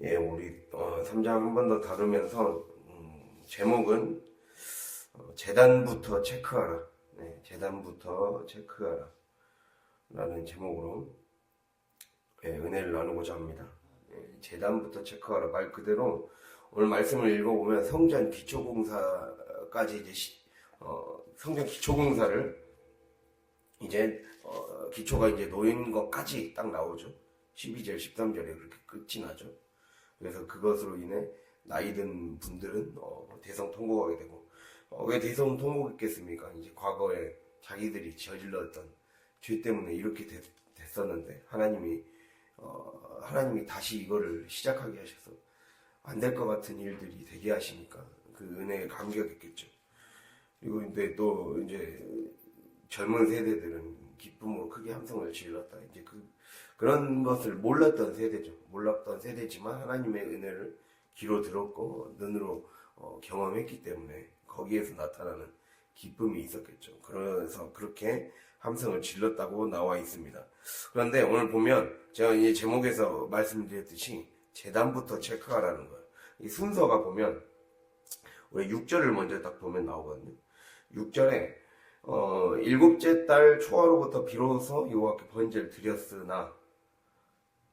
예, 우리 3장 한 번 더 다루면서 제목은 재단부터 체크하라. 네, 재단부터 체크하라 라는 제목으로 은혜를 나누고자 합니다. 재단부터 체크하라 말 그대로 오늘 말씀을 읽어보면 성전 기초공사까지 이제 성전 기초공사를 이제 기초가 이제 놓인 것까지 딱 나오죠. 12절 13절에 그렇게 끝이 나죠. 그래서 그것으로 인해 나이든 분들은 대성통곡하게 되고, 왜 대성통곡했겠습니까? 이제 과거에 자기들이 저질렀던 죄 때문에 이렇게 됐었는데 하나님이 다시 이거를 시작하게 하셔서 안 될 것 같은 일들이 되게 하시니까 그 은혜에 감격했겠죠. 그리고 근데 또 이제 젊은 세대들은 기쁨으로 크게 함성을 질렀다. 이제 그런 것을 몰랐던 세대죠. 몰랐던 세대지만 하나님의 은혜를 귀로 들었고 눈으로 경험했기 때문에 거기에서 나타나는 기쁨이 있었겠죠. 그래서 그렇게 함성을 질렀다고 나와 있습니다. 그런데 오늘 보면 제가 이 제목에서 말씀드렸듯이 재단부터 체크하라는 거예요. 이 순서가 보면 우리 6절을 먼저 딱 보면 나오거든요. 6절에 일곱째 달 초하로부터 비로소 여호와께 번제를 드렸으나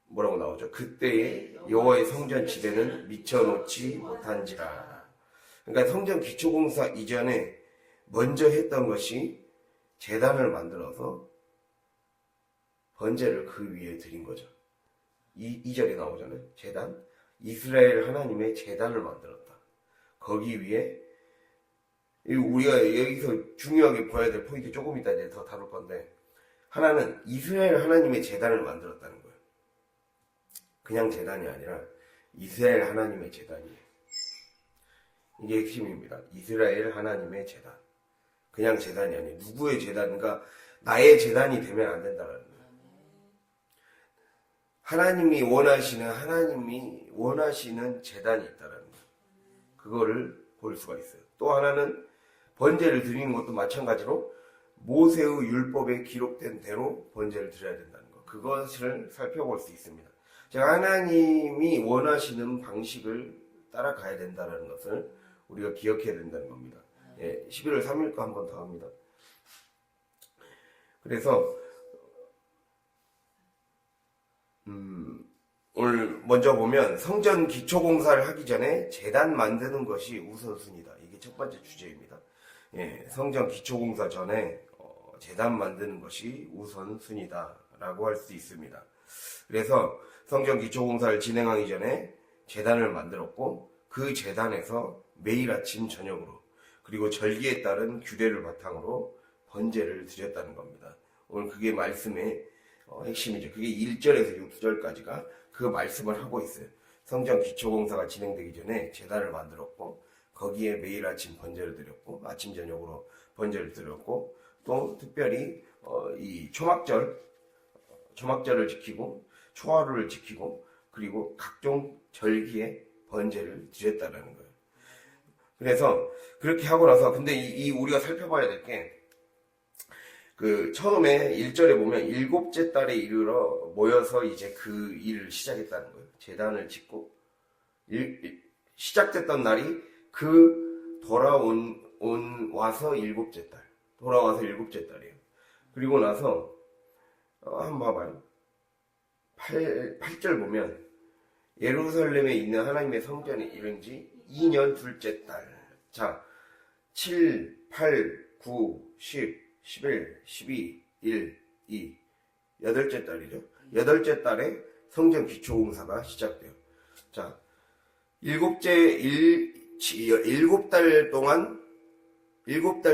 뭐라고 나오죠? 그때에 여호와의 성전 지대는 미쳐놓지 못한지라. 그러니까 성전 기초공사 이전에 먼저 했던 것이 제단을 만들어서 번제를 그 위에 드린 거죠. 2절에 나오잖아요. 제단. 이스라엘 하나님의 제단을 만들었다. 거기 위에 우리가 여기서 중요하게 봐야 될 포인트 조금 이따 이제 더 다룰 건데, 하나는 이스라엘 하나님의 제단을 만들었다는 거예요. 그냥 제단이 아니라 이스라엘 하나님의 제단이에요. 이게 핵심입니다. 이스라엘 하나님의 제단. 그냥 제단이 아니에요. 누구의 제단인가? 나의 제단이 되면 안 된다는 거예요. 하나님이 원하시는 제단이 있다는 거예요. 그거를 볼 수가 있어요. 또 하나는 번제를 드리는 것도 마찬가지로 모세의 율법에 기록된 대로 번제를 드려야 된다는 것. 그것을 살펴볼 수 있습니다. 제가 하나님이 원하시는 방식을 따라가야 된다는 것을 우리가 기억해야 된다는 겁니다. 11월 3일 거 한 번 더 합니다. 그래서 오늘 먼저 보면 성전 기초공사를 하기 전에 제단 만드는 것이 우선순위다. 이게 첫 번째 주제입니다. 성전 기초공사 전에 제단 만드는 것이 우선순위다 라고 할 수 있습니다. 그래서 성전 기초공사를 진행하기 전에 제단을 만들었고, 그 제단에서 매일 아침 저녁으로 그리고 절기에 따른 규례를 바탕으로 번제를 드렸다는 겁니다. 오늘 그게 말씀의 핵심이죠. 그게 1절에서 6절까지가 그 말씀을 하고 있어요. 성전 기초공사가 진행되기 전에 제단을 만들었고, 거기에 매일 아침 번제를 드렸고, 아침 저녁으로 번제를 드렸고, 또 특별히 이 초막절을 지키고 초하루를 지키고 그리고 각종 절기에 번제를 드렸다는 거예요. 그래서 그렇게 하고 나서, 근데 우리가 살펴봐야 될 게, 처음에 1절에 보면 일곱째 달에 이르러 모여서 이제 그 일을 시작했다는 거예요. 제단을 짓고 시작됐던 날이 와서 일곱째 달. 돌아와서 일곱째 달이에요. 그리고 나서 한번 봐봐요. 8절 보면 예루살렘에 있는 하나님의 성전에 이른 지 2년 둘째 달. 자, 7, 8, 9, 10, 11, 12, 1, 2. 여덟째 달이죠. 여덟째 달에 성전 기초공사가 시작돼요. 자, 일곱 달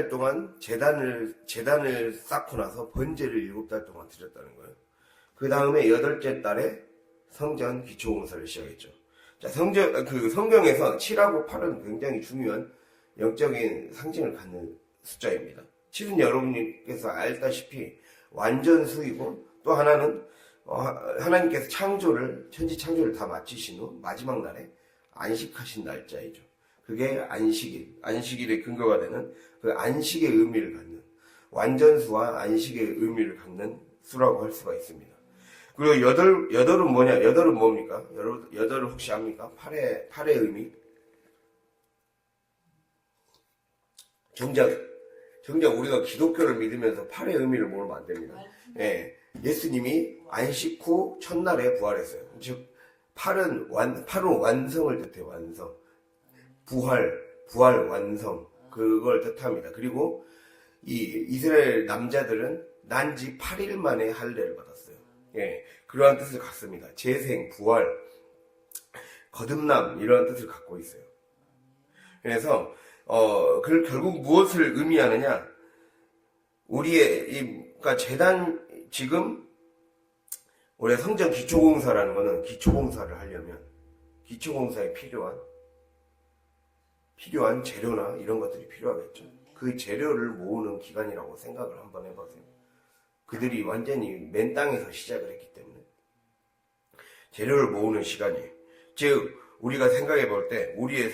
동안 제단을 쌓고 나서 번제를 7달 동안 드렸다는 거예요. 그 다음에 여덟째 달에 성전 기초공사를 시작했죠. 자, 성경에서 7하고 8은 굉장히 중요한 영적인 상징을 갖는 숫자입니다. 7은 여러분께서 알다시피 완전수이고, 또 하나는 하나님께서 천지 창조를 다 마치신 후 마지막 날에 안식하신 날짜이죠. 그게 안식일의 근거가 되는 그 안식의 의미를 갖는, 완전수와 안식의 의미를 갖는 수라고 할 수가 있습니다. 그리고 여덟은 뭐냐? 여덟은 뭡니까? 여덟을 혹시 압니까? 팔의 의미? 정작 우리가 기독교를 믿으면서 팔의 의미를 모르면 안 됩니다. 예, 예수님이 안식 후 첫날에 부활했어요. 즉, 팔은 완성을 뜻해요, 완성. 부활, 완성. 그걸 뜻합니다. 그리고 이 이스라엘 남자들은 난지 8일 만에 할례를 받았어요. 예, 그러한 뜻을 갖습니다. 재생, 부활, 거듭남, 이런 뜻을 갖고 있어요. 그래서, 결국 무엇을 의미하느냐? 그러니까 지금, 우리가 성전 기초공사라는 거는 기초공사를 하려면, 기초공사에 필요한 재료나 이런 것들이 필요하겠죠. 그 재료를 모으는 기간이라고 생각을 한번 해보세요. 그들이 완전히 맨 땅에서 시작을 했기 때문에 재료를 모으는 시간이에요. 즉, 우리가 생각해 볼 때 우리의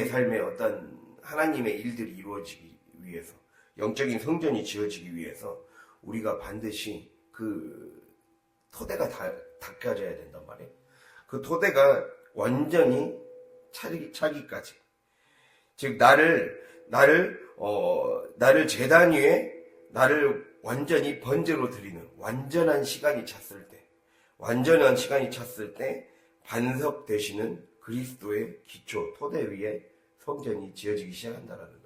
삶에 어떤 하나님의 일들이 이루어지기 위해서, 영적인 성전이 지어지기 위해서 우리가 반드시 그 토대가 닦여져야 된단 말이에요. 그 토대가 완전히 차기까지. 즉, 나를 제단 위에 나를 완전히 번제로 드리는 완전한 시간이 찼을 때 반석 되시는 그리스도의 기초, 토대 위에 성전이 지어지기 시작한다라는 것.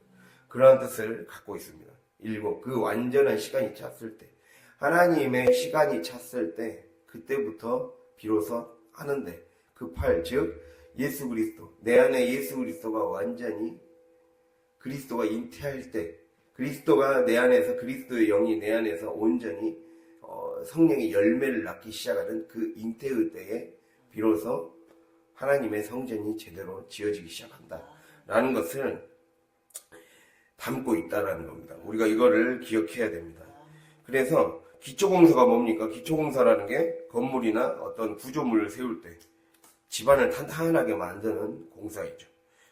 그러한 뜻을 갖고 있습니다. 7. 그 완전한 시간이 찼을 때, 하나님의 시간이 찼을 때, 그때부터 비로소 하는데, 그 8, 즉 예수 그리스도, 내 안에 예수 그리스도가 완전히, 그리스도가 잉태할 때, 그리스도가 내 안에서, 그리스도의 영이 내 안에서 온전히 성령의 열매를 낳기 시작하는 그 잉태의 때에 비로소 하나님의 성전이 제대로 지어지기 시작한다 라는 것을 담고 있다라는 겁니다. 우리가 이거를 기억해야 됩니다. 그래서 기초공사가 뭡니까? 기초공사라는 게 건물이나 어떤 구조물을 세울 때 집안을 탄탄하게 만드는 공사이죠.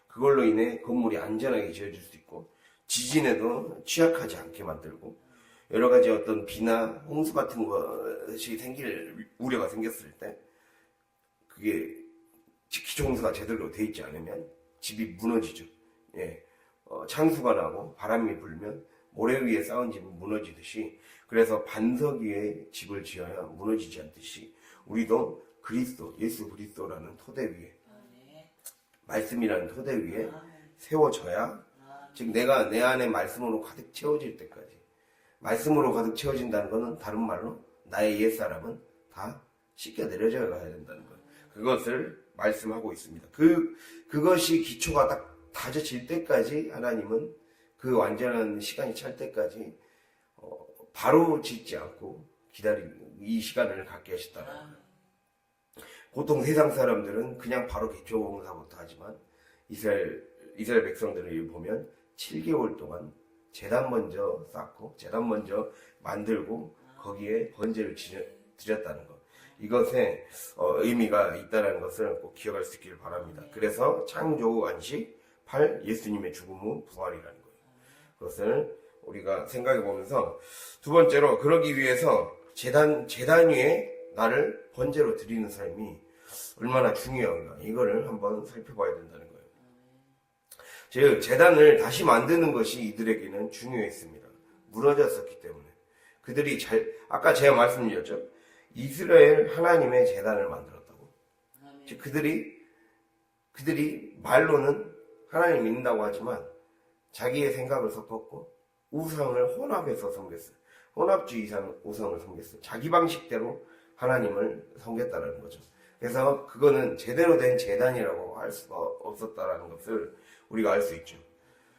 그걸로 인해 건물이 안전하게 지어질 수 있고, 지진에도 취약하지 않게 만들고, 여러 가지 어떤 비나 홍수 같은 것이 생길 우려가 생겼을 때, 그게 기초공사가 제대로 돼 있지 않으면 집이 무너지죠. 예. 창수가 나고 바람이 불면 모래 위에 쌓은 집은 무너지듯이, 그래서 반석 위에 집을 지어야 무너지지 않듯이 우리도 예수 그리스도라는 토대 위에, 말씀이라는 토대 위에 세워져야, 즉 내가 내 안에 말씀으로 가득 채워질 때까지, 말씀으로 가득 채워진다는 것은 다른 말로 나의 옛사람은 다 씻겨 내려져 가야 된다는 거예요. 그것을 말씀하고 있습니다. 그것이 기초가 딱 다져질 때까지 하나님은 그 완전한 시간이 찰 때까지 바로 짓지 않고 이 시간을 갖게 하셨다는 거예요. 보통 세상 사람들은 그냥 바로 기초공사부터 하지만 이스라엘 백성들을 보면 7개월 동안 제단 먼저 쌓고 제단 먼저 만들고 거기에 번제를 드렸다는 것. 이것에 의미가 있다는 것을 꼭 기억할 수 있기를 바랍니다. 그래서 창조, 안식, 8. 예수님의 죽음 후 부활이라는 거예요. 그것을 우리가 생각해 보면서, 두 번째로, 그러기 위해서 제단 위에 나를 번제로 드리는 삶이 얼마나 중요한가, 이거를 한번 살펴봐야 된다는 거예요. 즉, 제단을 다시 만드는 것이 이들에게는 중요했습니다. 무너졌었기 때문에. 그들이 아까 제가 말씀드렸죠. 이스라엘 하나님의 제단을 만들었다고. 즉, 그들이 말로는 하나님 믿는다고 하지만 자기의 생각을 섞었고 우상을 혼합해서 섬겼어요. 혼합주의 우상을 섬겼어요. 자기 방식대로 하나님을 섬겼다는 거죠. 그래서 그거는 제대로 된 제단이라고 할 수가 없었다라는 것을 우리가 알 수 있죠.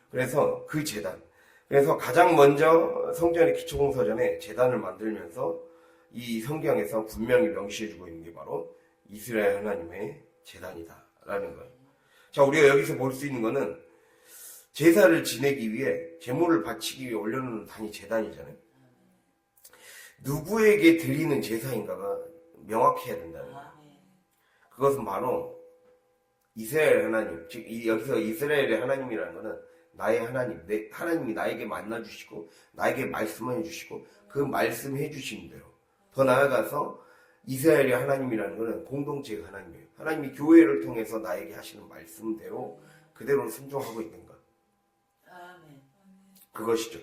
그래서 그 제단, 그래서 가장 먼저 성전의 기초공사전에 제단을 만들면서 이 성경에서 분명히 명시해주고 있는 게 바로 이스라엘 하나님의 제단이다라는 거예요. 자, 우리가 여기서 볼 수 있는 거는 제사를 지내기 위해, 제물을 바치기 위해 올려놓는 단위 제단이잖아요. 누구에게 드리는 제사인가가 명확해야 된다는 거예요. 그것은 바로 이스라엘 하나님, 즉 여기서 이스라엘의 하나님이라는 것은 나의 하나님, 하나님이 나에게 만나주시고 나에게 말씀을 해주시고 그 말씀해 주신 대로 더 나아가서 이스라엘의 하나님이라는 것은 공동체의 하나님이에요. 하나님이 교회를 통해서 나에게 하시는 말씀대로 그대로 순종하고 있는가. 그것이죠.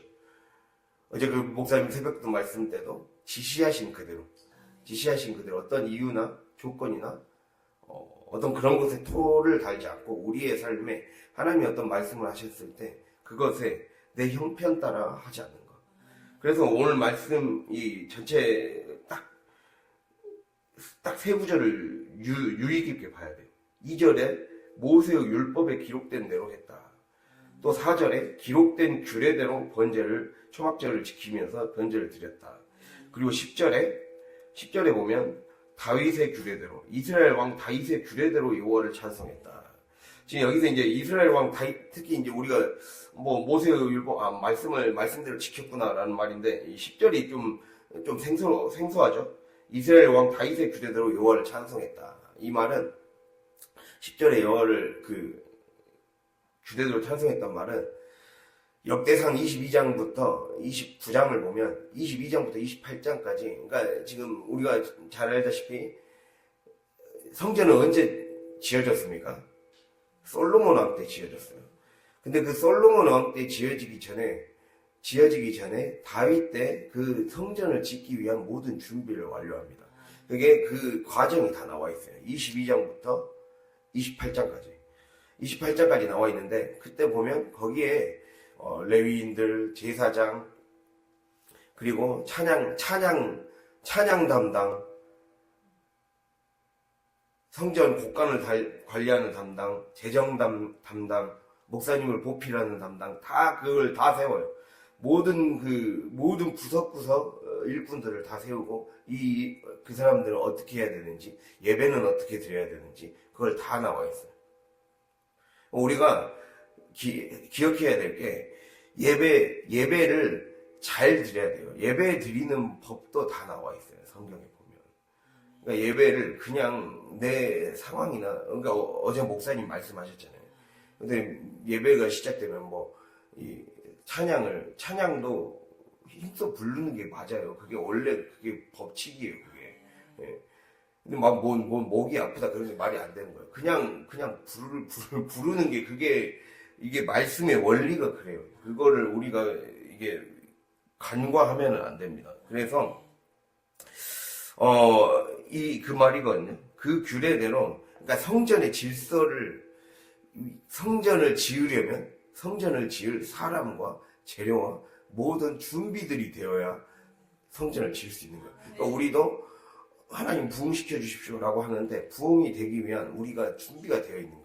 어제 그 목사님 새벽도 말씀 때도 지시하신 그대로 어떤 이유나 조건이나 어떤 그런 것에 토를 달지 않고 우리의 삶에 하나님이 어떤 말씀을 하셨을 때 그것에 내 형편 따라 하지 않는 것. 그래서 오늘 말씀 이 전체 딱 세 구절을 유의 깊게 봐야 돼요. 2절에 모세의 율법에 기록된 대로 했다. 또 4절에 기록된 규례대로 초막절을 지키면서 번제를 드렸다. 그리고 10절에 보면 다윗의 규례대로 이스라엘 왕 다윗의 규례대로 여호와를 찬송했다. 지금 여기서 이제 이스라엘 왕 다윗, 특히 이제 우리가 모세의 율법 말씀대로 지켰구나라는 말인데 이 10절이 좀 생소하죠. 이스라엘 왕 다윗의 규례대로 여호와를 찬송했다. 이 말은 10절에 여호와를 규례대로 찬송했단 말은 역대상 22장부터 29장을 보면 22장부터 28장까지 그러니까 지금 우리가 잘 알다시피 성전은 언제 지어졌습니까? 솔로몬 왕 때 지어졌어요. 근데 그 솔로몬 왕 때 지어지기 전에 다윗 때 그 성전을 짓기 위한 모든 준비를 완료합니다. 그게 그 과정이 다 나와 있어요. 22장부터 28장까지 나와 있는데 그때 보면 거기에 레위인들, 제사장, 그리고 찬양 담당, 성전 곡간을 관리하는 담당, 재정 담당, 목사님을 보필하는 담당, 그걸 다 세워요. 모든 구석구석 일꾼들을 다 세우고, 그 사람들은 어떻게 해야 되는지, 예배는 어떻게 드려야 되는지, 그걸 다 나와 있어요. 우리가 기억해야 될 게, 예배를 잘 드려야 돼요. 예배 드리는 법도 다 나와 있어요. 성경에 보면. 그러니까 예배를 그냥 내 상황이나, 그러니까 어제 목사님 말씀하셨잖아요. 근데 예배가 시작되면 찬양도 힘써 부르는 게 맞아요. 그게 원래 그게 법칙이에요, 그게. 예. 근데 목이 아프다 그러지 말이 안 되는 거예요. 그냥 부르는 게 이게 말씀의 원리가 그래요. 그거를 우리가 이게 간과하면 안 됩니다. 그래서, 그 말이거든요. 그 규례대로, 그러니까 성전을 지으려면, 성전을 지을 사람과 재료와 모든 준비들이 되어야 성전을 지을 수 있는 거예요. 그러니까 우리도 하나님 부흥시켜 주십시오라고 하는데 부흥이 되기 위한 우리가 준비가 되어 있는 거예요.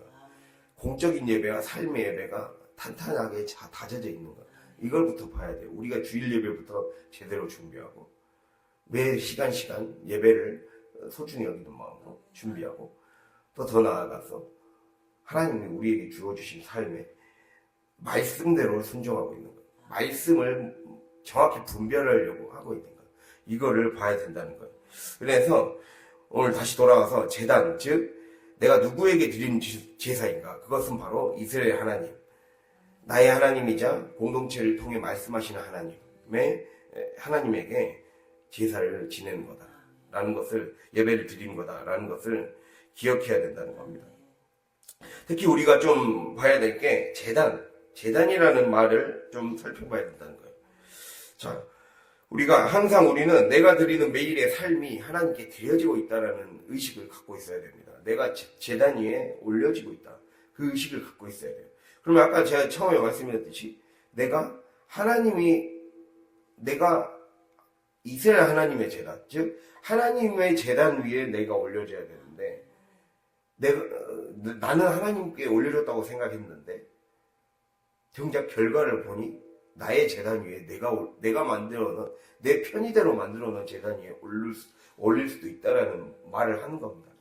공적인 예배와 삶의 예배가 탄탄하게 다져져 있는 거예요. 이걸부터 봐야 돼요. 우리가 주일 예배부터 제대로 준비하고 매 시간 예배를 소중히 여기는 마음으로 준비하고 또 더 나아가서 하나님이 우리에게 주어주신 삶에 말씀대로 순종하고 있는 거예요. 말씀을 정확히 분별하려고 하고 있는 거예요. 이거를 봐야 된다는 거예요. 그래서 오늘 다시 돌아와서 제단, 즉 내가 누구에게 드리는 제사인가? 그것은 바로 이스라엘 하나님, 나의 하나님이자 공동체를 통해 말씀하시는 하나님에게 제사를 지내는 거다라는 것을, 예배를 드리는 거다라는 것을 기억해야 된다는 겁니다. 특히 우리가 좀 봐야 될 게 재단이라는 말을 좀 살펴봐야 된다는 거예요. 자, 우리는 내가 드리는 매일의 삶이 하나님께 드려지고 있다는 의식을 갖고 있어야 됩니다. 내가 재단 위에 올려지고 있다. 그 의식을 갖고 있어야 돼요. 그러면 아까 제가 처음에 말씀드렸듯이 내가 이스라엘 하나님의 재단, 즉 하나님의 재단 위에 내가 올려져야 되는데 나는 하나님께 올려졌다고 생각했는데 정작 결과를 보니 나의 재단 위에 내가 만들어놓은 내 편의대로 만들어놓은 재단 위에 올릴 수도 있다라는 말을 하는 겁니다.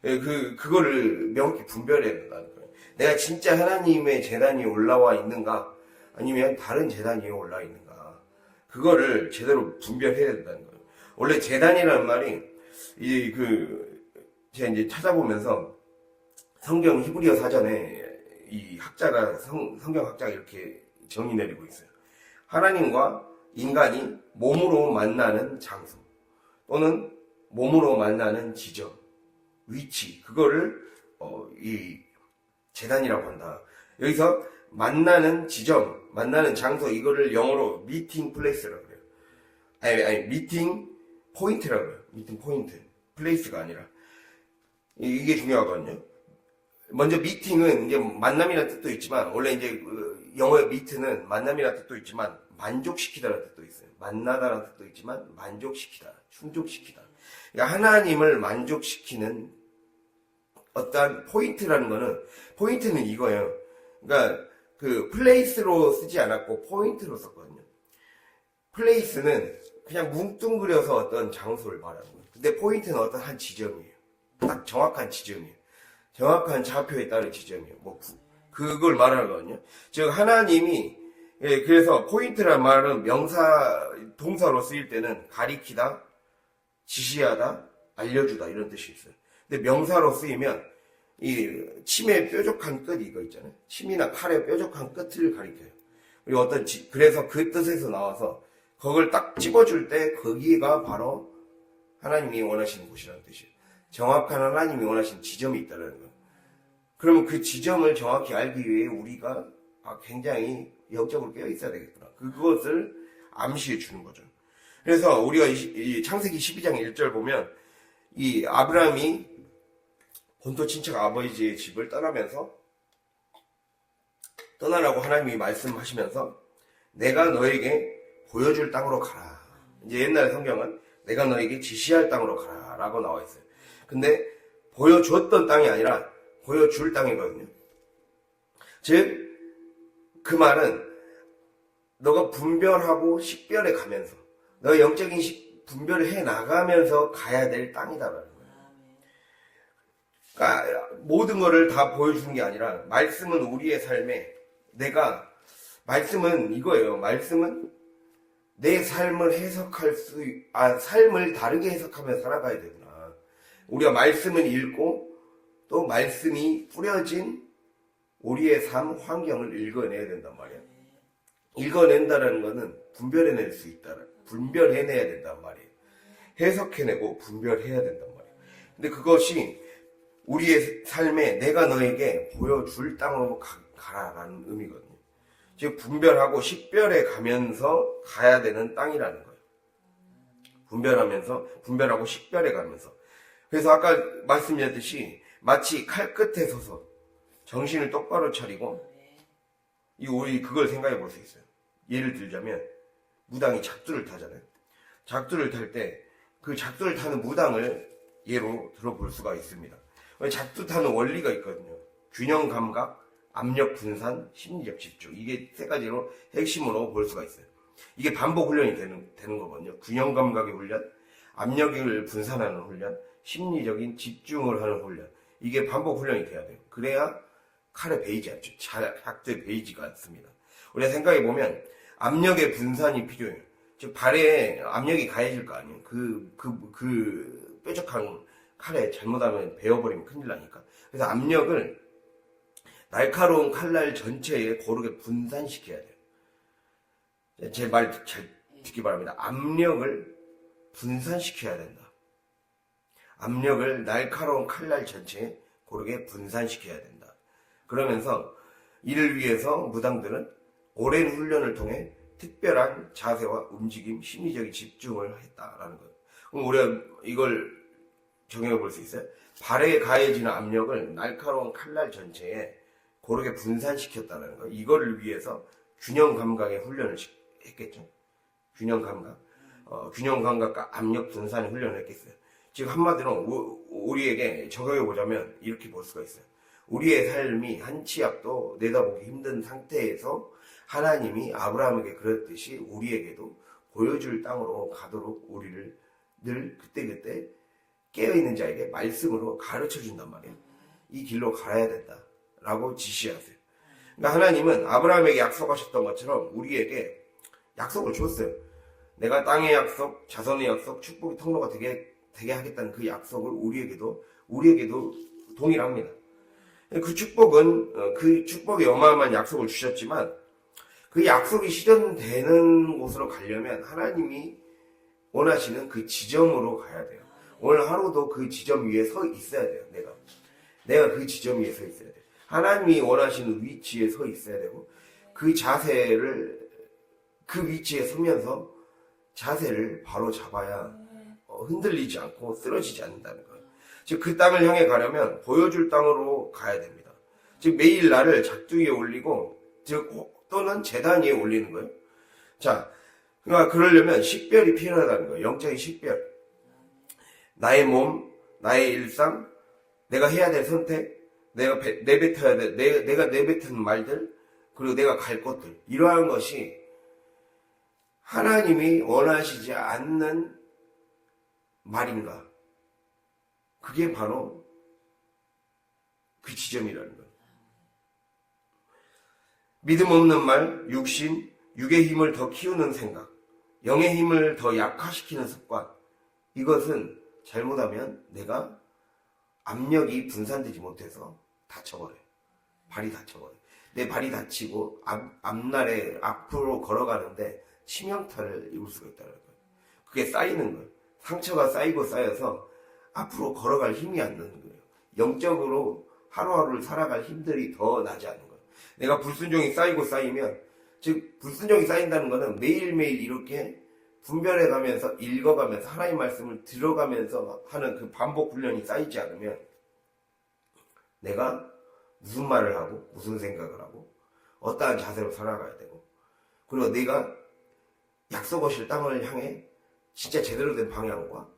그거를 명확히 분별해야 된다는 거예요. 내가 진짜 하나님의 재단 위에 올라와 있는가 아니면 다른 재단 위에 올라 있는가, 그거를 제대로 분별해야 된다는 거예요. 원래 재단이라는 말이 제가 이제 찾아보면서 성경 히브리어 사전에 성경학자가 이렇게 정의 내리고 있어요. 하나님과 인간이 몸으로 만나는 장소, 또는 몸으로 만나는 지점, 위치, 그거를 이 재단이라고 한다. 여기서 만나는 지점, 만나는 장소, 이거를 영어로 미팅 플레이스라고 그래요. 아니 미팅 포인트라고 해요. 미팅 포인트, 플레이스가 아니라. 이게 중요하거든요. 먼저 미팅은 이제 만남이라는 뜻도 있지만, 원래 이제 영어의 미트는 만남이라는 뜻도 있지만 만족시키다라는 뜻도 있어요. 만나다라는 뜻도 있지만 만족시키다, 충족시키다. 그러니까 하나님을 만족시키는 어떤 포인트라는 거는, 포인트는 이거예요. 그러니까 그 플레이스로 쓰지 않았고 포인트로 썼거든요. 플레이스는 그냥 뭉뚱그려서 어떤 장소를 말하는 거예요. 근데 포인트는 어떤 한 지점이에요. 딱 정확한 지점이에요. 정확한 좌표에 따른 지점이에요. 그걸 말하거든요. 즉 하나님이, 그래서 포인트란 말은 명사, 동사로 쓰일 때는 가리키다, 지시하다, 알려주다 이런 뜻이 있어요. 근데 명사로 쓰이면 이 침의 뾰족한 끝, 이거 있잖아요. 침이나 칼의 뾰족한 끝을 가리켜요. 그리고 그래서 그 뜻에서 나와서 그걸 딱 집어줄 때 거기가 바로 하나님이 원하시는 곳이라는 뜻이에요. 정확한 하나님이 원하시는 지점이 있다는 거예요. 그러면 그 지점을 정확히 알기 위해 우리가 굉장히 영적으로 깨어 있어야 되겠구나. 그것을 암시해 주는 거죠. 그래서 우리가 이 창세기 12장 1절 보면 이 아브라함이 본토 친척 아버지의 집을 떠나라고 하나님이 말씀하시면서 내가 너에게 보여줄 땅으로 가라. 이제 옛날 성경은 내가 너에게 지시할 땅으로 가라 라고 나와 있어요. 근데 보여줬던 땅이 아니라 보여줄 땅이거든요. 즉 그 말은 너가 분별하고 식별해 가면서, 너가 영적인 분별을 해 나가면서 가야 될 땅이다라는 거예요. 그러니까 모든 거를 다 보여주는 게 아니라, 말씀은 우리의 삶에, 말씀은 이거예요. 말씀은 내 삶을 삶을 다르게 해석하며 살아가야 되구나. 우리가 말씀을 읽고 또 말씀이 뿌려진 우리의 삶 환경을 읽어내야 된단 말이에요. 읽어낸다는 거는 분별해낼 수 있다. 분별해내야 된단 말이에요. 해석해내고 분별해야 된단 말이에요. 근데 그것이 우리의 삶에 내가 너에게 보여줄 땅으로 가라라는 의미거든요. 즉 분별하고 식별해 가면서 가야 되는 땅이라는 거예요. 분별하고 식별해 가면서. 그래서 아까 말씀드렸듯이 마치 칼 끝에 서서 정신을 똑바로 차리고, 우리 그걸 생각해 볼 수 있어요. 예를 들자면 무당이 작두를 타잖아요. 작두를 탈 때 그 작두를 타는 무당을 예로 들어볼 수가 있습니다. 작두 타는 원리가 있거든요. 균형 감각, 압력 분산, 심리적 집중. 이게 세 가지로 핵심으로 볼 수가 있어요. 이게 반복 훈련이 되는 거거든요. 균형 감각의 훈련, 압력을 분산하는 훈련, 심리적인 집중을 하는 훈련. 이게 반복 훈련이 돼야 돼요. 그래야 칼에 베이지 않죠. 작두에 베이지가 않습니다. 우리가 생각해 보면 압력의 분산이 필요해요. 즉 발에 압력이 가해질 거 아니에요. 그 뾰족한 칼에 잘못하면 베어버리면 큰일 나니까. 그래서 압력을 날카로운 칼날 전체에 고르게 분산시켜야 돼요. 제 말 잘 듣기 바랍니다. 압력을 분산시켜야 된다. 압력을 날카로운 칼날 전체에 고르게 분산시켜야 된다. 그러면서 이를 위해서 무당들은 오랜 훈련을 통해 특별한 자세와 움직임, 심리적인 집중을 했다라는 거예요. 그럼 우리가 이걸 정해 볼 수 있어요? 발에 가해지는 압력을 날카로운 칼날 전체에 고르게 분산시켰다는 거예요. 이거를 위해서 균형 감각의 훈련을 했겠죠. 균형 감각. 균형 감각과 압력 분산의 훈련을 했겠어요. 즉 한마디로 우리에게 적용해 보자면 이렇게 볼 수가 있어요. 우리의 삶이 한 치 앞도 내다보기 힘든 상태에서 하나님이 아브라함에게 그랬듯이 우리에게도 보여줄 땅으로 가도록 우리를 늘 그때그때 깨어있는 자에게 말씀으로 가르쳐 준단 말이에요. 이 길로 가야 된다 라고 지시하세요. 그러니까 하나님은 아브라함에게 약속하셨던 것처럼 우리에게 약속을 줬어요. 내가 땅의 약속, 자손의 약속, 축복의 통로가 되게 하겠다는 그 약속을 우리에게도 동일합니다. 그 축복의 어마어마한 약속을 주셨지만 그 약속이 실현되는 곳으로 가려면 하나님이 원하시는 그 지점으로 가야 돼요. 오늘 하루도 그 지점 위에 서 있어야 돼요. 내가 그 지점 위에 서 있어야 돼요. 하나님이 원하시는 위치에 서 있어야 되고, 그 자세를, 그 위치에 서면서 자세를 바로 잡아야 흔들리지 않고 쓰러지지 않는다는 거예요. 즉 그 땅을 향해 가려면 보여줄 땅으로 가야 됩니다. 즉 매일 나를 작두위에 올리고, 즉 또는 제단 위에 올리는 거예요. 자, 그러니까 그러려면 식별이 필요하다는 거예요. 영적인 식별. 나의 몸, 나의 일상, 내가 해야 될 선택, 내가 내뱉어야 될, 내가 내뱉은 말들, 그리고 내가 갈 것들, 이러한 것이 하나님이 원하시지 않는 말인가? 그게 바로 그 지점이라는 거예요. 믿음 없는 말, 육신, 육의 힘을 더 키우는 생각, 영의 힘을 더 약화시키는 습관, 이것은 잘못하면 내가 압력이 분산되지 못해서 다쳐버려요. 발이 다쳐버려요. 내 발이 다치고 앞날에 앞으로 걸어가는데 치명타를 입을 수가 있다는 거예요. 그게 쌓이는 거예요. 상처가 쌓이고 쌓여서 앞으로 걸어갈 힘이 안 나는 거예요. 영적으로 하루하루를 살아갈 힘들이 더 나지 않는 거예요. 내가 불순종이 쌓이고 쌓이면, 즉 불순종이 쌓인다는 거는 매일매일 이렇게 분별해가면서 읽어가면서 하나님 말씀을 들어가면서 하는 그 반복 훈련이 쌓이지 않으면 내가 무슨 말을 하고 무슨 생각을 하고 어떠한 자세로 살아가야 되고, 그리고 내가 약속하실 땅을 향해 진짜 제대로 된 방향과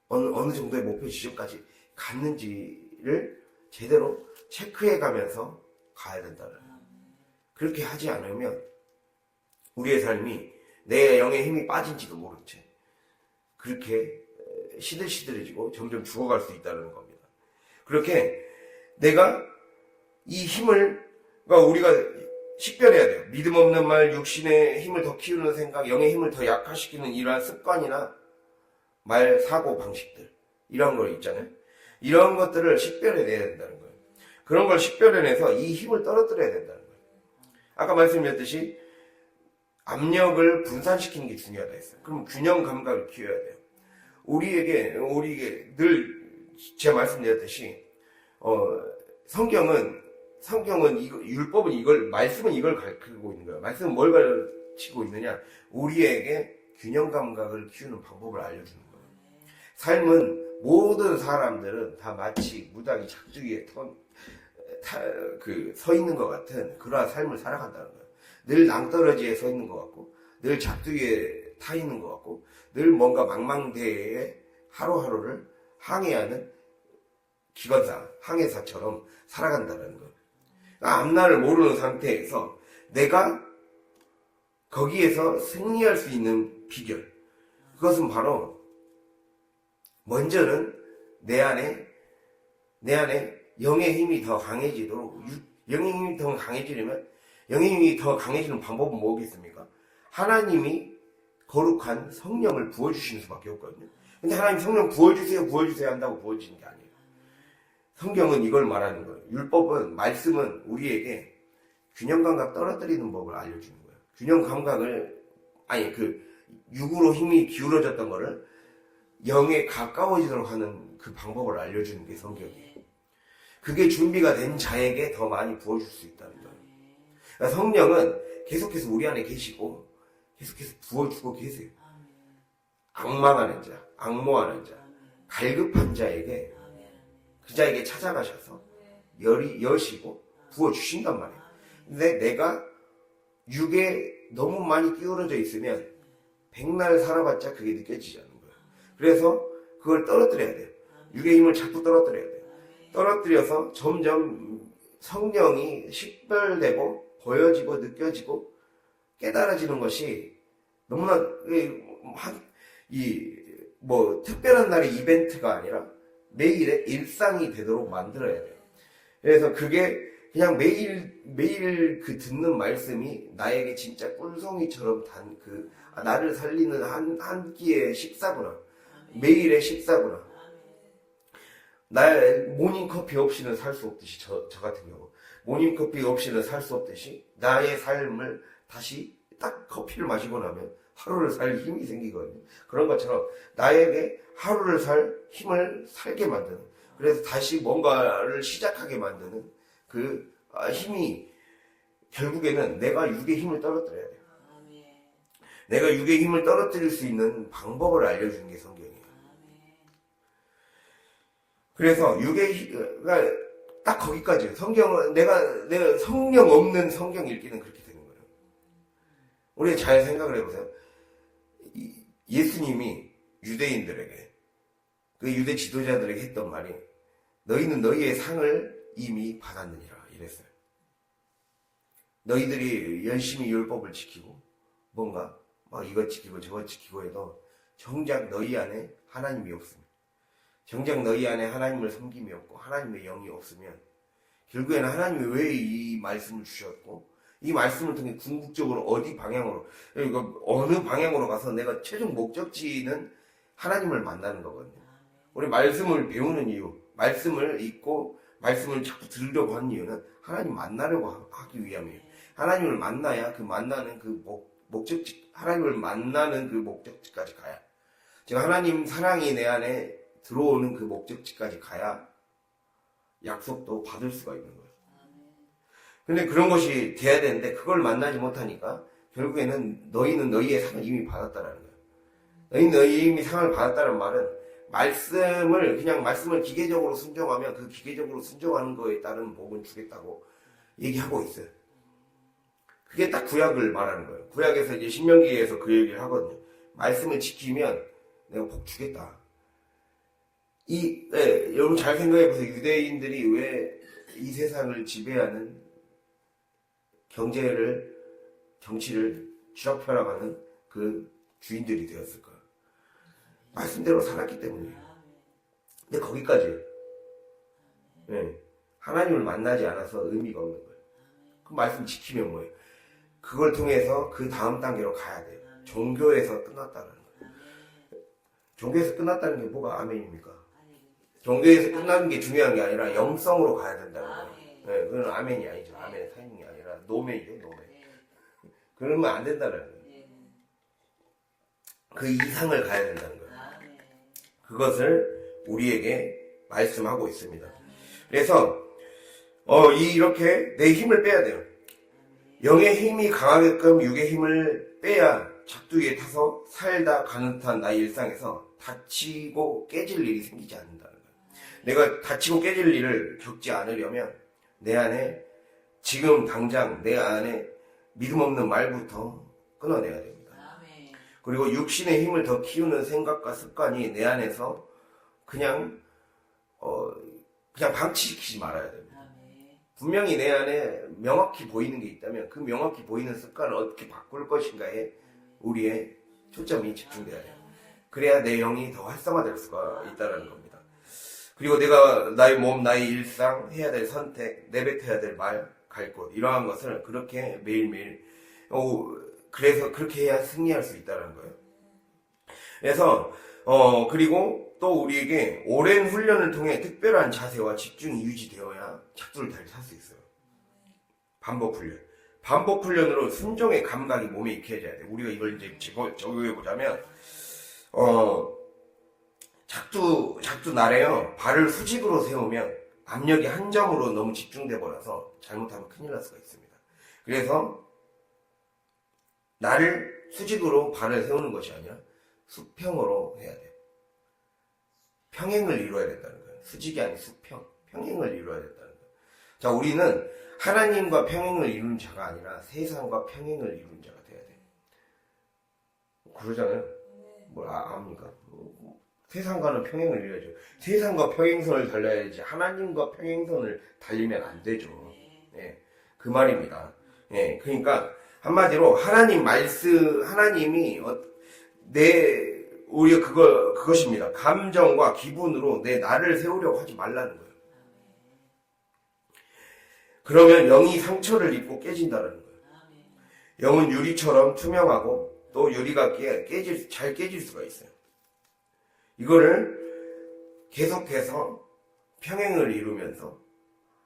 어느 정도의 목표 지점까지 갔는지를 제대로 체크해 가면서 가야 된다는 거예요. 그렇게 하지 않으면 우리의 삶이 내 영의 힘이 빠진지도 모른 채 그렇게 시들시들해지고 점점 죽어갈 수 있다는 겁니다. 그렇게 내가 이 힘을, 그러니까 우리가 식별해야 돼요. 믿음 없는 말, 육신의 힘을 더 키우는 생각, 영의 힘을 더 약화시키는 이러한 습관이나 말, 사고 방식들, 이런 거 있잖아요. 이런 것들을 식별해내야 된다는 거예요. 그런 걸 식별해내서 이 힘을 떨어뜨려야 된다는 거예요. 아까 말씀드렸듯이 압력을 분산시키는 게 중요하다 했어요. 그럼 균형 감각을 키워야 돼요. 우리에게 늘 제가 말씀드렸듯이 성경은 율법은 말씀은 이걸 가르치고 있는 거예요. 말씀은 뭘 가르치고 있느냐? 우리에게 균형 감각을 키우는 방법을 알려주는 거예요. 삶은 모든 사람들은 다 마치 무당이 작두기에 서 있는 것 같은 그러한 삶을 살아간다는 거예요. 늘 낭떠러지에 서 있는 것 같고, 늘 작두기에 타 있는 것 같고, 늘 뭔가 망망대해에 하루하루를 항해하는 기관사, 항해사처럼 살아간다는 거예요. 그러니까 앞날을 모르는 상태에서 내가 거기에서 승리할 수 있는 비결, 그것은 바로 먼저는 내 안에 영의 힘이 더 강해지도록, 영의 힘이 더 강해지려면 영의 힘이 더 강해지는 방법은 뭐겠습니까? 하나님이 거룩한 성령을 부어주시는 수밖에 없거든요. 근데 하나님 성령 부어주세요 한다고 부어지는 게 아니에요. 성경은 이걸 말하는 거예요. 율법은, 말씀은 우리에게 균형 감각 떨어뜨리는 법을 알려주는 거예요. 균형 감각을, 육으로 힘이 기울어졌던 거를 영에 가까워지도록 하는 그 방법을 알려주는 게 성경이에요. 그게 준비가 된 자에게 더 많이 부어줄 수 있다는 거예요. 그러니까 성령은 계속해서 우리 안에 계시고 계속해서 부어주고 계세요. 악망하는 자, 악모하는 자, 갈급한 자에게, 그 자에게 찾아가셔서 여시고 부어주신단 말이에요. 근데 내가 육에 너무 많이 끼우러져 있으면 백날 살아봤자 그게 느껴지지 않는 거예요. 그래서 그걸 떨어뜨려야 돼요. 육의 힘을 자꾸 떨어뜨려야 돼요. 떨어뜨려서 점점 성령이 식별되고 보여지고 느껴지고 깨달아지는 것이 너무나 특별한 날의 이벤트가 아니라 매일의 일상이 되도록 만들어야 돼요. 그래서 그게 그냥 매일 그 듣는 말씀이 나에게 진짜 꿀송이처럼 나를 살리는 한 끼의 식사구나. 매일의 식사구나. 나의 모닝커피 없이는 살 수 없듯이, 저 같은 경우 모닝커피 없이는 살 수 없듯이 나의 삶을 다시 딱 커피를 마시고 나면 하루를 살 힘이 생기거든요. 그런 것처럼 나에게 하루를 살 힘을 살게 만드는, 그래서 다시 뭔가를 시작하게 만드는 그 힘이, 결국에는 내가 육의 힘을 떨어뜨려야 돼요. 내가 육의 힘을 떨어뜨릴 수 있는 방법을 알려주는 게 성경이에요. 그래서 육의 힘가 딱 거기까지예요. 성경은 내가 성령 없는 성경 읽기는 그렇게 되는 거예요. 우리 잘 생각을 해보세요. 예수님이 유대인들에게, 그 유대 지도자들에게 했던 말이, 너희는 너희의 상을 이미 받았느니라 이랬어요. 너희들이 열심히 율법을 지키고 뭔가 막 이것 지키고 저것 지키고 해도 정작 너희 안에 하나님이 없습니다. 정작 너희 안에 하나님을 섬김이 없고 하나님의 영이 없으면 결국에는 하나님이 왜 이 말씀을 주셨고 이 말씀을 통해 궁극적으로 어디 방향으로, 그러니까 어느 방향으로 가서 내가 최종 목적지는 하나님을 만나는 거거든요. 우리 말씀을 배우는 이유, 말씀을 읽고 말씀을 자꾸 들으려고 하는 이유는 하나님 만나려고 하기 위함이에요. 하나님을 만나야 그 만나는 그 목적지, 하나님을 만나는 그 목적지까지 가야, 제가 하나님 사랑이 내 안에 들어오는 그 목적지까지 가야 약속도 받을 수가 있는 거예요. 근데 그런 것이 돼야 되는데 그걸 만나지 못하니까 결국에는 너희는 너희의 상을 이미 받았다라는 거예요. 너희는 너희 이미 상을 받았다는 말은 말씀을 기계적으로 순종하면 그 기계적으로 순종하는 거에 따른 복은 주겠다고 얘기하고 있어요. 그게 딱 구약을 말하는 거예요. 구약에서 이제 신명기에서 그 얘기를 하거든요. 말씀을 지키면 내가 복 주겠다. 여러분 잘 생각해 보세요. 유대인들이 왜 이 세상을 지배하는 정치를 쥐락펴락하는 그 주인들이 되었을까요? 말씀대로 살았기 때문이에요. 근데 거기까지, 하나님을 만나지 않아서 의미가 없는 거예요. 그 말씀 지키면 뭐예요? 그걸 통해서 그 다음 단계로 가야 돼요. 종교에서 끝났다는 거예요. 종교에서 끝났다는 게 뭐가 아멘입니까? 종교에서 끝나는 게 중요한 게 아니라 영성으로 가야 된다는 거예요. 그건 아멘이 아니죠. 아멘의 타이밍이 아니라 노멘이죠, 노멘. 그러면 안 된다는 거예요. 그 이상을 가야 된다는 거예요. 그것을 우리에게 말씀하고 있습니다. 그래서 이렇게 내 힘을 빼야 돼요. 영의 힘이 강하게끔 육의 힘을 빼야 작두에 타서 살다 가는 듯한 나의 일상에서 다치고 깨질 일이 생기지 않는다는 거예요. 내가 다치고 깨질 일을 겪지 않으려면 내 안에 지금 당장 내 안에 믿음 없는 말부터 끊어내야 됩니다. 그리고 육신의 힘을 더 키우는 생각과 습관이 내 안에서 그냥 방치시키지 말아야 됩니다. 분명히 내 안에 명확히 보이는 게 있다면 그 명확히 보이는 습관을 어떻게 바꿀 것인가에 우리의 초점이 집중돼야 돼요. 그래야 내 영이 더 활성화될 수가 있다는 겁니다. 그리고 내가 나의 몸, 나의 일상, 해야 될 선택, 내뱉어야 될 말, 갈 곳, 이러한 것을 그렇게 매일매일, 그래서 그렇게 해야 승리할 수 있다는 거예요. 그래서 그리고 또 우리에게 오랜 훈련을 통해 특별한 자세와 집중이 유지되어야 작두를 잘 살 수 있어요. 반복 훈련으로 순종의 감각이 몸에 익혀져야 돼요. 우리가 이걸 이제 적용해 보자면, 작두 날에요. 발을 수직으로 세우면 압력이 한 점으로 너무 집중돼 버려서 잘못하면 큰일 날 수가 있습니다. 그래서 나를 수직으로 발을 세우는 것이 아니라 수평으로 해야 돼요. 평행을 이루어야 된다는 거예요. 수직이 아닌 수평, 평행을 이루어야 된다는 거예요. 자, 우리는 하나님과 평행을 이루는 자가 아니라 세상과 평행을 이루는 자가 돼야 돼요. 그러잖아요. 뭘 압니까? 세상과는 평행을 이루어야죠. 세상과 평행선을 달려야지 하나님과 평행선을 달리면 안 되죠. 그 말입니다. 그러니까 한마디로 하나님이 우리가 그것입니다. 감정과 기분으로 내 나를 세우려고 하지 말라는 거예요. 그러면 영이 상처를 입고 깨진다는 거예요. 영은 유리처럼 투명하고 또 유리가 잘 깨질 수가 있어요. 이거를 계속해서 평행을 이루면서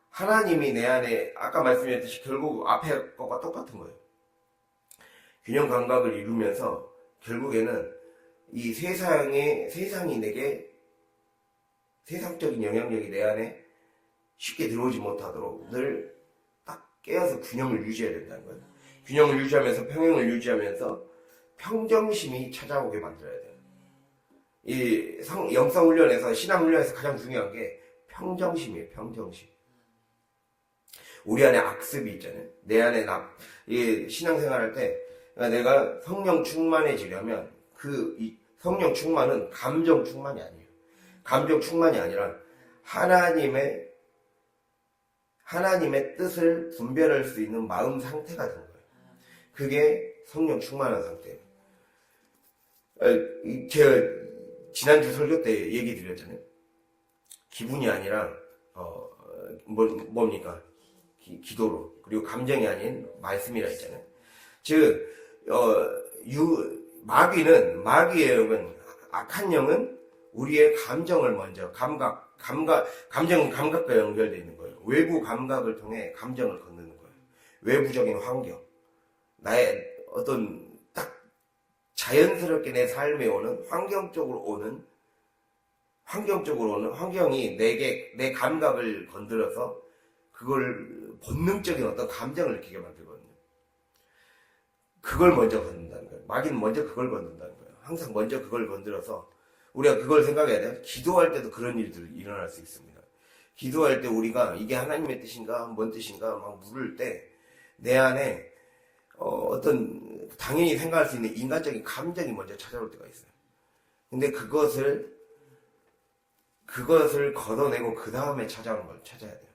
하나님이 내 안에 아까 말씀드렸듯이 결국 앞에 것과 똑같은 거예요. 균형 감각을 이루면서 결국에는 이 세상이 내게 세상적인 영향력이 내 안에 쉽게 들어오지 못하도록 늘 딱 깨어서 균형을 유지해야 된다는 거예요. 균형을 유지하면서 평행을 유지하면서 평정심이 찾아오게 만들어야 돼요. 이 영성훈련에서 신앙훈련에서 가장 중요한 게 평정심이에요. 평정심. 우리 안에 악습이 있잖아요. 내 안에 이 신앙생활할 때 내가 성령 충만해지려면 이 성령 충만은 감정 충만이 아니에요. 감정 충만이 아니라 하나님의 뜻을 분별할 수 있는 마음 상태가 되는 거예요. 그게 성령 충만한 상태예요. 제가 지난주 설교 때 얘기 드렸잖아요. 기분이 아니라 뭡니까? 기도로. 그리고 감정이 아닌 말씀이라 했잖아요. 즉 마귀의 영은, 악한 영은 우리의 감정을 먼저 감정은 감각과 연결되어 있는 거예요. 외부 감각을 통해 감정을 건드는 거예요. 외부적인 환경, 나의 어떤 딱 자연스럽게 내 삶에 오는 환경적으로 오는 환경이 내 감각을 건드려서 그걸 본능적인 어떤 감정을 느끼게 만들거든요. 그걸 먼저 건든다는 거예요. 마귀는 먼저 그걸 건든다는 거예요. 항상 먼저 그걸 건드려서 우리가 그걸 생각해야 돼요. 기도할 때도 그런 일들이 일어날 수 있습니다. 기도할 때 우리가 이게 하나님의 뜻인가 뭔 뜻인가 막 물을 때 내 안에 어떤 당연히 생각할 수 있는 인간적인 감정이 먼저 찾아올 때가 있어요. 근데 그것을 걷어내고 그 다음에 찾아오는 걸 찾아야 돼요.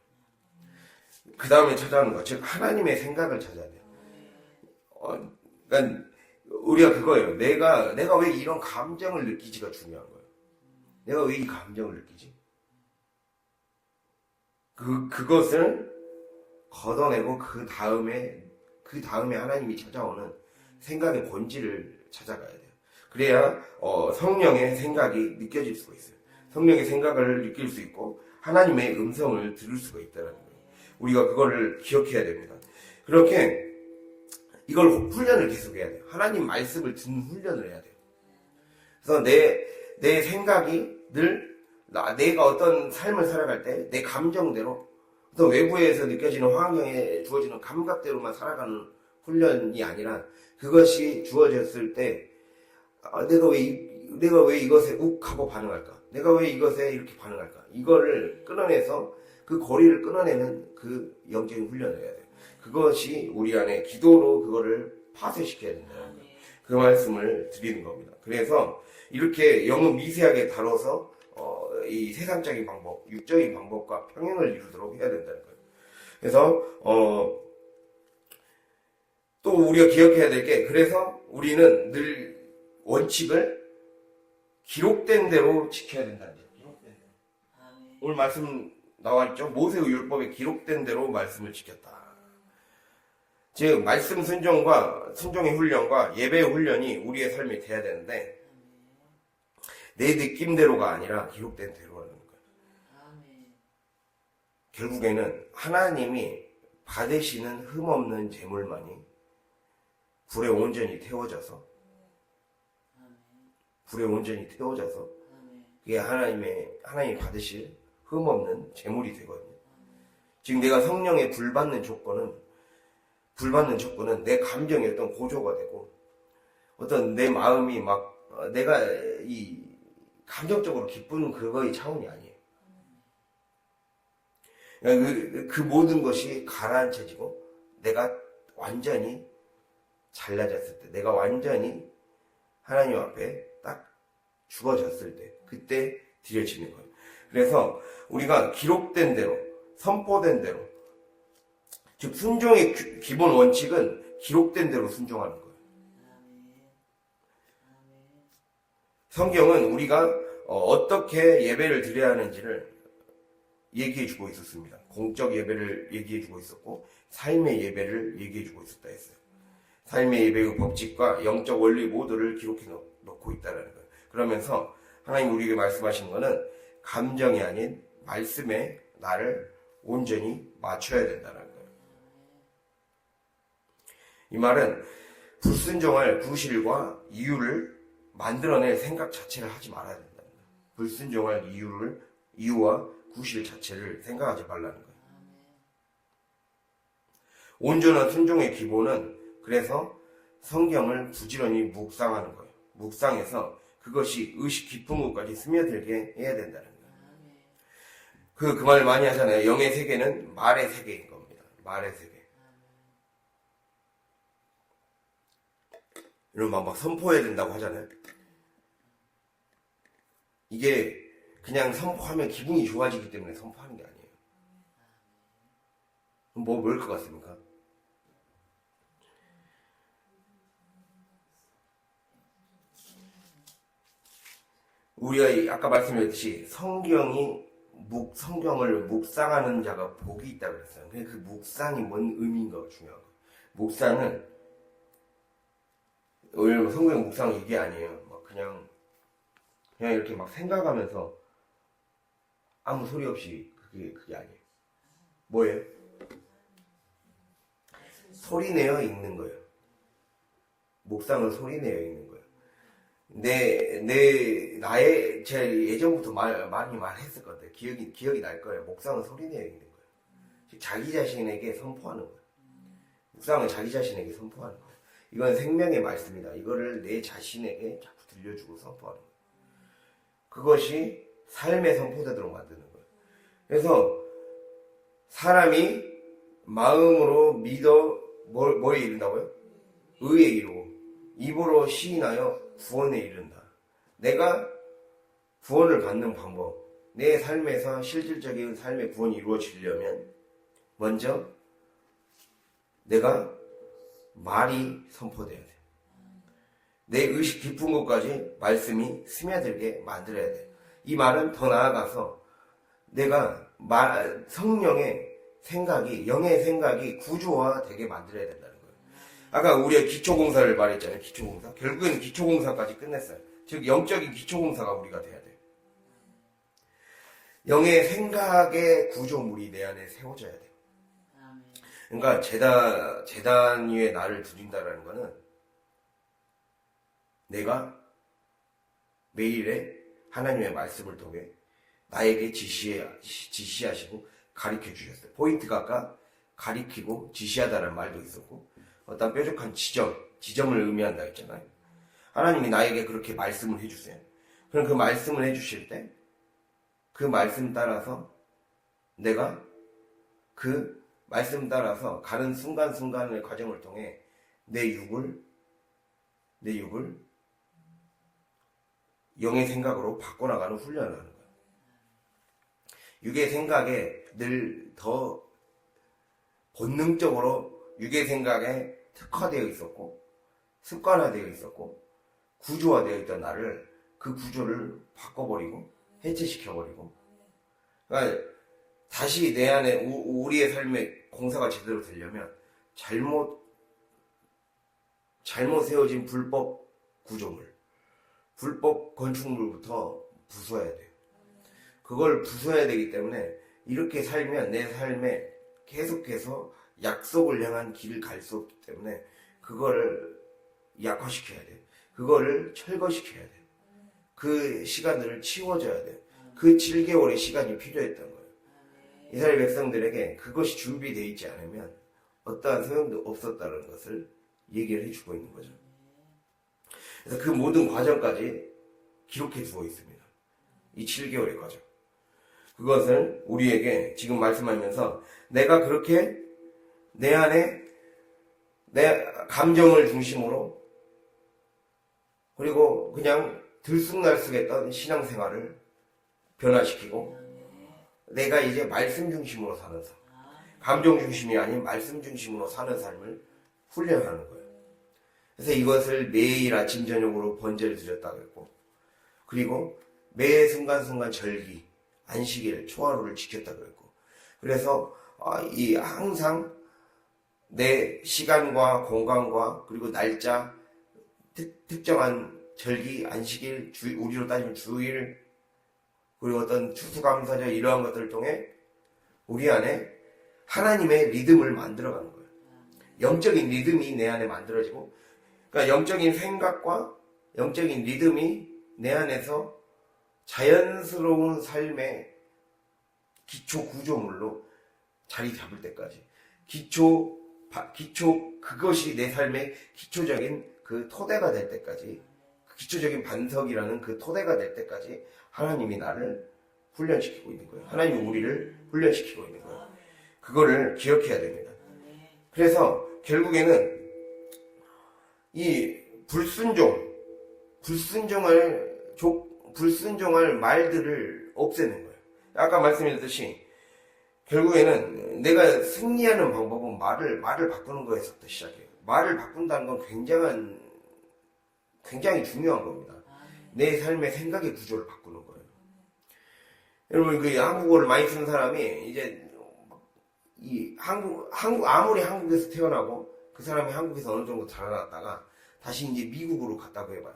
그 다음에 찾아오는 것, 즉 하나님의 생각을 찾아야 돼요. 그러니까 우리가 그거예요. 내가 왜 이런 감정을 느끼지가 중요한 거예요. 내가 왜 이 감정을 느끼지? 그것을 걷어내고 그 다음에 하나님이 찾아오는 생각의 본질을 찾아가야 돼요. 그래야 성령의 생각이 느껴질 수가 있어요. 성령의 생각을 느낄 수 있고 하나님의 음성을 들을 수가 있다는 거예요. 우리가 그거를 기억해야 됩니다. 그렇게 이걸 훈련을 계속해야 돼요. 하나님 말씀을 듣는 훈련을 해야 돼요. 그래서 내 생각이 늘 내가 어떤 삶을 살아갈 때 내 감정대로 어떤 외부에서 느껴지는 환경에 주어지는 감각대로만 살아가는 훈련이 아니라 그것이 주어졌을 때 내가 왜 이것에 욱 하고 반응할까? 내가 왜 이것에 이렇게 반응할까? 이거를 끊어내서 그 고리를 끊어내는 그 영적인 훈련을 해야 돼요. 그것이 우리 안에 기도로 그거를 파쇄시켜야 된다는 거예요. 그 말씀을 드리는 겁니다. 그래서 이렇게 영은 미세하게 다뤄서 이 세상적인 방법, 육적인 방법과 평행을 이루도록 해야 된다는 거예요. 그래서 또 우리가 기억해야 될 게, 그래서 우리는 늘 원칙을 기록된 대로 지켜야 된다는 거예요. 기록된 대로. 오늘 말씀 나와있죠? 모세의 율법에 기록된 대로 말씀을 지켰다. 즉 말씀 순종의 훈련과 예배의 훈련이 우리의 삶이 돼야 되는데 내 느낌대로가 아니라 기록된 대로 하는 거예요. 결국에는 하나님이 받으시는 흠없는 제물만이 불에 온전히 태워져서 그게 하나님이 받으실 흠없는 제물이 되거든요. 지금 내가 성령에 불받는 조건은 내 감정이 어떤 고조가 되고 어떤 내 마음이 막 내가 이 감정적으로 기쁜 그거의 차원이 아니에요. 그 모든 것이 가라앉혀지고 내가 완전히 잘라졌을 때, 내가 완전히 하나님 앞에 딱 죽어졌을 때, 그때 드려지는 거예요. 그래서 우리가 기록된 대로, 선포된 대로, 즉 순종의 기본 원칙은 기록된 대로 순종하는 거예요. 성경은 우리가 어떻게 예배를 드려야 하는지를 얘기해주고 있었습니다. 공적 예배를 얘기해주고 있었고 삶의 예배를 얘기해주고 있었다 했어요. 삶의 예배의 법칙과 영적 원리 모두를 기록해 놓고 있다는 거예요. 그러면서 하나님 우리에게 말씀하시는 것은 감정이 아닌 말씀에 나를 온전히 맞춰야 된다는 거예요. 이 말은 불순종할 구실과 이유를 만들어낼 생각 자체를 하지 말아야 된다. 불순종할 이유와 구실 자체를 생각하지 말라는 거예요. 온전한 순종의 기본은 그래서 성경을 부지런히 묵상하는 거예요. 묵상해서 그것이 의식 깊은 곳까지 스며들게 해야 된다는 거예요. 그 말 많이 하잖아요. 영의 세계는 말의 세계인 겁니다. 말의 세계. 이런 막 선포해야 된다고 하잖아요. 이게 그냥 선포하면 기분이 좋아지기 때문에 선포하는 게 아니에요. 뭘 것 같습니까? 우리가 아까 말씀드렸듯이 성경을 묵상하는 자가 복이 있다고 그랬어요. 근데 그 묵상이 뭔 의미인가가 중요하고. 묵상은, 왜냐면 성경 묵상은 이게 아니에요. 막 그냥 이렇게 막 생각하면서 아무 소리 없이 그게 아니에요. 뭐예요? 소리 내어 읽는 거예요. 묵상은 소리 내어 읽는 거예요. 제 예전부터 많이 말했을 것 같아요. 기억이 날 거예요. 묵상은 소리 내어 읽는 거예요. 자기 자신에게 선포하는 거예요. 묵상은 자기 자신에게 선포하는 거예요. 이건 생명의 말씀이다. 이거를 내 자신에게 자꾸 들려주고 선포하는 거예요. 그것이 삶의 선포되도록 만드는 거예요. 그래서 사람이 마음으로 믿어 뭐에 이른다고요? 의에 이르고 입으로 시인하여 구원에 이른다. 내가 구원을 받는 방법, 내 삶에서 실질적인 삶의 구원이 이루어지려면 먼저 내가 말이 선포돼야 돼. 내 의식 깊은 곳까지 말씀이 스며들게 만들어야 돼. 이 말은 더 나아가서 내가 성령의 생각이, 영의 생각이 구조화되게 만들어야 된다는 거예요. 아까 우리가 기초공사를 말했잖아요. 기초공사. 결국엔 기초공사까지 끝냈어요. 즉 영적인 기초공사가 우리가 돼야 돼요. 영의 생각의 구조물이 내 안에 세워져야 돼요. 그러니까 제단 위에 나를 두린다라는 거는 내가 매일의 하나님의 말씀을 통해 나에게 지시하시고 가르쳐 주셨어요. 포인트가 아까 가리키고 지시하다라는 말도 있었고 어떤 뾰족한 지점을 의미한다 했잖아요. 하나님이 나에게 그렇게 말씀을 해주세요. 그럼 그 말씀을 해주실 때 그 말씀 따라서 내가 그 말씀 따라서 가는 순간순간의 과정을 통해 내 육을 영의 생각으로 바꿔나가는 훈련을 하는 거예요. 육의 생각에 늘 더 본능적으로 육의 생각에 특화되어 있었고 습관화되어 있었고 구조화되어 있던 나를 그 구조를 바꿔버리고 해체시켜버리고 그러니까 다시 내 안에 우리의 삶의 공사가 제대로 되려면 잘못 세워진 불법 구조물, 불법 건축물부터 부숴야 돼요. 그걸 부숴야 되기 때문에 이렇게 살면 내 삶에 계속해서 약속을 향한 길을 갈 수 없기 때문에 그거를 약화시켜야 돼요. 그거를 철거시켜야 돼요. 그 시간들을 치워줘야 돼요. 그 7개월의 시간이 필요했던 거예요. 이스라엘 백성들에게 그것이 준비되어 있지 않으면 어떠한 소용도 없었다는 것을 얘기를 해주고 있는 거죠. 그래서 그 모든 과정까지 기록해 두고 있습니다. 이 7개월의 과정. 그것을 우리에게 지금 말씀하면서 내가 그렇게 내 안에 내 감정을 중심으로 그리고 그냥 들쑥날쑥했던 신앙생활을 변화시키고 내가 이제 말씀 중심으로 사는 삶, 감정 중심이 아닌 말씀 중심으로 사는 삶을 훈련하는 거예요. 그래서 이것을 매일 아침 저녁으로 번제를 드렸다고 했고 그리고 매 순간순간 절기, 안식일, 초하루를 지켰다고 했고 그래서 항상 내 시간과 공간과 그리고 날짜 특정한 절기, 안식일, 우리로 따지면 주일 그리고 어떤 추수감사절 이러한 것들을 통해 우리 안에 하나님의 리듬을 만들어가는 거예요. 영적인 리듬이 내 안에 만들어지고 그러니까 영적인 생각과 영적인 리듬이 내 안에서 자연스러운 삶의 기초 구조물로 자리 잡을 때까지 기초 그것이 내 삶의 기초적인 그 토대가 될 때까지 기초적인 반석이라는 그 토대가 될 때까지 하나님이 나를 훈련시키고 있는 거예요. 하나님이 우리를 훈련시키고 있는 거예요. 그거를 기억해야 됩니다. 그래서 결국에는 이 불순종할 말들을 없애는 거예요. 아까 말씀드렸듯이 결국에는 내가 승리하는 방법은 말을 바꾸는 거에서부터 시작해요. 말을 바꾼다는 건 굉장히 중요한 겁니다. 내 삶의 생각의 구조를 바꾸는 거예요. 여러분, 그 한국어를 많이 쓰는 사람이 이제 아무리 한국에서 태어나고 그 사람이 한국에서 어느 정도 자라났다가 다시 이제 미국으로 갔다고 해봐요.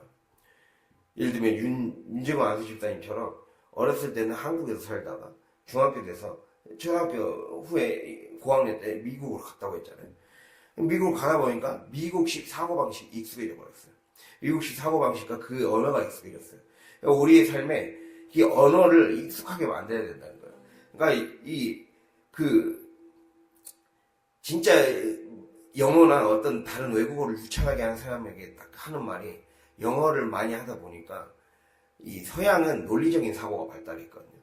예를 들면 윤정호 안수집사님처럼 어렸을 때는 한국에서 살다가 중학교 돼서 초등학교 후에 고학년 때 미국으로 갔다고 했잖아요. 미국으로 가다 보니까 미국식 사고방식 익숙해져 버렸어요. 미국식 사고방식과 그 언어가 익숙해졌어요. 그러니까 우리의 삶에 이 언어를 익숙하게 만들어야 된다는 거예요. 그러니까 진짜 영어나 어떤 다른 외국어를 유창하게 하는 사람에게 딱 하는 말이 영어를 많이 하다 보니까 이 서양은 논리적인 사고가 발달했거든요.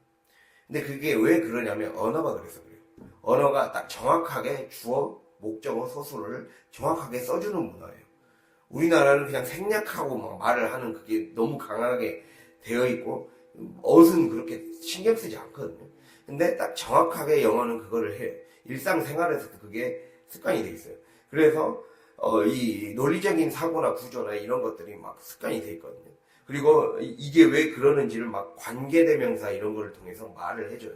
근데 그게 왜 그러냐면 언어가 그래서 그래요. 언어가 딱 정확하게 주어, 목적어, 서술을 정확하게 써주는 문화예요. 우리나라는 그냥 생략하고 막 말을 하는 그게 너무 강하게 되어 있고 어순 그렇게 신경 쓰지 않거든요. 근데 딱 정확하게 영어는 그거를 해요. 일상생활에서도 그게 습관이 돼 있어요. 그래서 이 논리적인 사고나 구조나 이런 것들이 막 습관이 돼 있거든요. 그리고 이게 왜 그러는지를 막 관계대명사 이런 거를 통해서 말을 해줘요.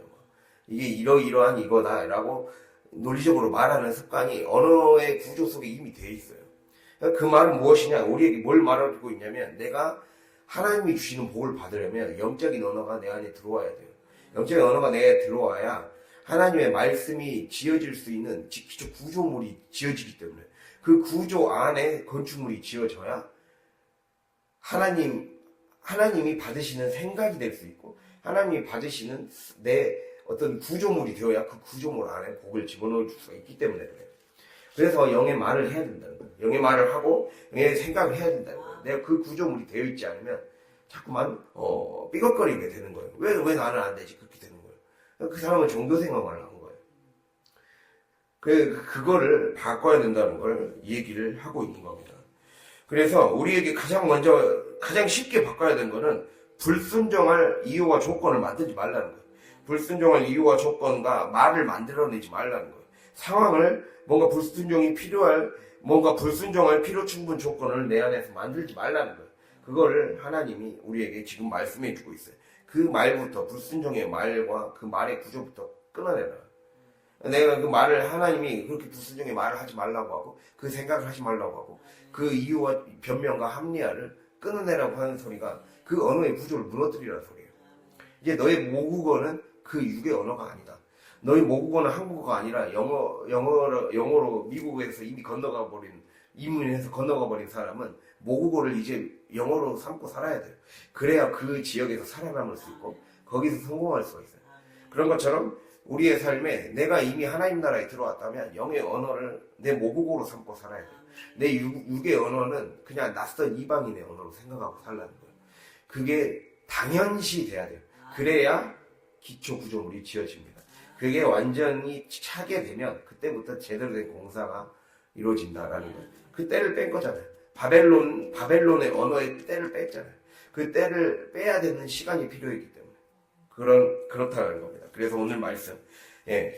이게 이러이러한 이거다라고 논리적으로 말하는 습관이 언어의 구조 속에 이미 돼 있어요. 그 말은 무엇이냐? 우리에게 뭘 말하고 있냐면 내가 하나님이 주시는 복을 받으려면 영적인 언어가 내 안에 들어와야 돼요. 영적인 언어가 내 안에 들어와야 하나님의 말씀이 지어질 수 있는 기초 구조물이 지어지기 때문에 그 구조 안에 건축물이 지어져야 하나님이 받으시는 생각이 될 수 있고 하나님이 받으시는 내 어떤 구조물이 되어야 그 구조물 안에 복을 집어넣을 수가 있기 때문에 그래요. 그래서 영의 말을 해야 된다는 거예요. 영의 말을 하고 영의 생각을 해야 된다는 거예요. 내가 그 구조물이 되어 있지 않으면 자꾸만 삐걱거리게 되는 거예요. 왜 나는 안 되지? 그렇게 되는 거예요. 그 사람은 종교 생활을 한 거예요. 그거를 바꿔야 된다는 걸 얘기를 하고 있는 겁니다. 그래서 우리에게 가장 쉽게 바꿔야 되는 거는 불순종할 이유와 조건을 만들지 말라는 거예요. 불순종할 이유와 조건과 말을 만들어내지 말라는 거예요. 상황을 뭔가 불순종할 필요 충분 조건을 내 안에서 만들지 말라는 거예요. 그거를 하나님이 우리에게 지금 말씀해 주고 있어요. 그 말부터 불순종의 말과 그 말의 구조부터 끊어내라. 내가 그 말을 하나님이 그렇게 불순종의 말을 하지 말라고 하고 그 생각을 하지 말라고 하고 그 이유와 변명과 합리화를 끊어내라고 하는 소리가 그 언어의 구조를 무너뜨리라는 소리예요. 이제 너의 모국어는 그 육의 언어가 아니다. 너의 모국어는 한국어가 아니라 영어로 미국에서 이미 이민해서 건너가 버린 사람은 모국어를 이제 영어로 삼고 살아야 돼요. 그래야 그 지역에서 살아남을 수 있고 거기서 성공할 수가 있어요. 그런 것처럼 우리의 삶에 내가 이미 하나님 나라에 들어왔다면 영의 언어를 내 모국어로 삼고 살아야 돼요. 내 육의 언어는 그냥 낯선 이방인의 언어로 생각하고 살라는 거예요. 그게 당연시 돼야 돼요. 그래야 기초 구조물이 지어집니다. 그게 완전히 차게 되면 그때부터 제대로 된 공사가 이루어진다라는 거예요. 그 때를 뺀 거잖아요. 바벨론의 언어의 때를 뺐잖아요. 그 때를 빼야 되는 시간이 필요했기 때문에 그렇다는 겁니다. 그래서 오늘 말씀,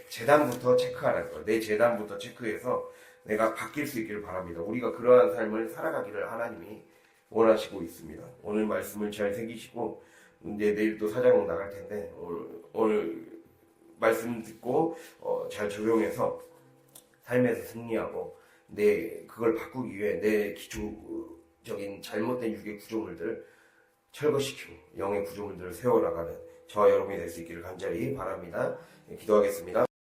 재단부터 체크하라는 거예요. 내 재단부터 체크해서 내가 바뀔 수 있기를 바랍니다. 우리가 그러한 삶을 살아가기를 하나님이 원하시고 있습니다. 오늘 말씀을 잘 새기시고 이제 내일 또 사장으로 나갈 텐데 오늘 말씀 듣고 잘 적용해서 삶에서 승리하고 그걸 바꾸기 위해 내 기초적인 잘못된 육의 구조물들 철거시키고 영의 구조물들을 세워나가는 저와 여러분이 될 수 있기를 간절히 바랍니다. 기도하겠습니다.